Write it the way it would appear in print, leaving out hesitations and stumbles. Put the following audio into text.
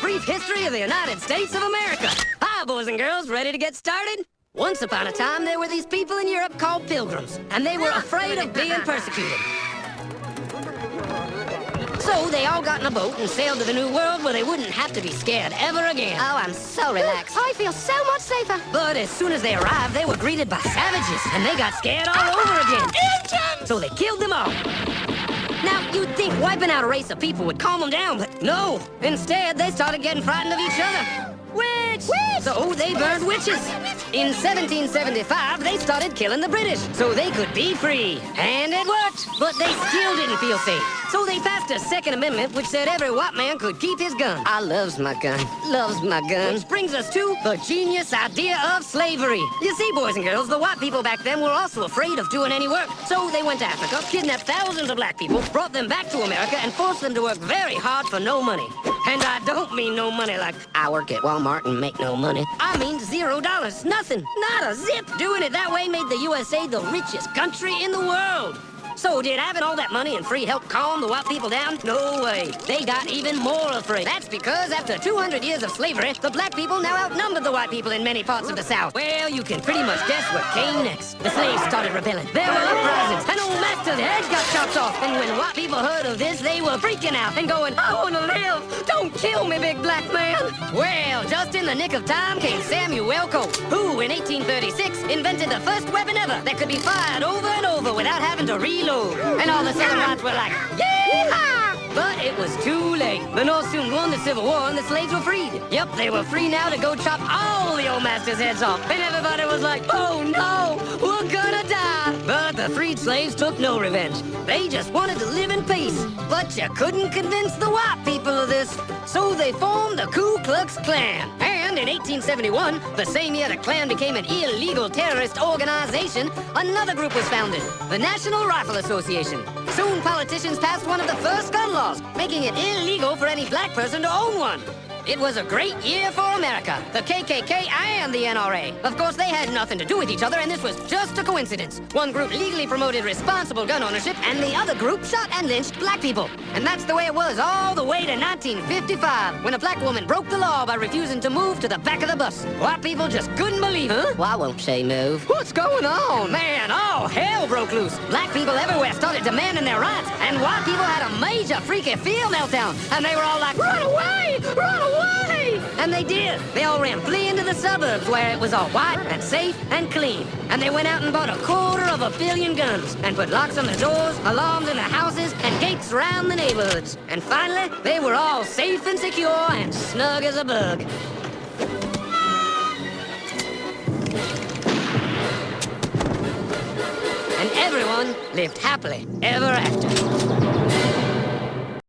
brief history of the United States of America. Hi, boys and girls, ready to get started? Once upon a time, there were these people in Europe called pilgrims, and they were afraid of being persecuted. So they all got in a boat and sailed to the New World where they wouldn't have to be scared ever again. Oh, I'm so relaxed. I feel so much safer. But as soon as they arrived, they were greeted by savages, and they got scared all over again. Indians! So they killed them all. Now, you'd think wiping out a race of people would calm them down, but no. Instead, they started getting frightened of each other. Witch! So they burned witches. In 1775, they started killing the British so they could be free. And it worked, but they still didn't feel safe. So they passed a Second Amendment which said every white man could keep his gun. I loves my gun. Loves my gun. Which brings us to the genius idea of slavery. You see, boys and girls, the white people back then were also afraid of doing any work. So they went to Africa, kidnapped thousands of black people, brought them back to America, and forced them to work very hard for no money. And I don't mean no money like I work at Walmart and make no money. I mean $0. Nothing. Not a zip. Doing it that way made the USA the richest country in the world. So did having all that money and free help calm the white people down? No way. They got even more afraid. That's because after 200 years of slavery, the black people now outnumbered the white people in many parts of the South. Well, you can pretty much guess what came next. The slaves started rebelling. There were uprisings, and old master's heads got chopped off. And when white people heard of this, they were freaking out and going, I want to live. Don't kill me, big black man. Well, just in the nick of time came Samuel Colt, who in 1836 invented the first weapon ever that could be fired over and over without having to reload. And all the Southern whites were like, yeah! But it was too late. The North soon won the Civil War and the slaves were freed. Yep, they were free now to go chop all the old master's heads off. And everybody was like, oh no, we're gonna die. But the freed slaves took no revenge. They just wanted to live in peace. But you couldn't convince the white people of this. So they formed the Ku Klux Klan. And in 1871, the same year the Klan became an illegal terrorist organization, another group was founded, the National Rifle Association. Soon politicians passed one of the first gun laws, making it illegal for any black person to own one. It was a great year for America, the KKK and the NRA. Of course, they had nothing to do with each other, and this was just a coincidence. One group legally promoted responsible gun ownership, and the other group shot and lynched black people. And that's the way it was all the way to 1955, when a black woman broke the law by refusing to move to the back of the bus. White people just couldn't believe it. Huh? Why won't she move? What's going on? Man, all hell broke loose. Black people everywhere started demanding their rights, and white people had a major freaky field meltdown, and they were all like, run away! Run away! And they did. They all ran fleeing to the suburbs where it was all white and safe and clean. And they went out and bought 250 million guns and put locks on the doors, alarms in the houses, and gates around the neighborhoods. And finally, they were all safe and secure and snug as a bug. And everyone lived happily ever after.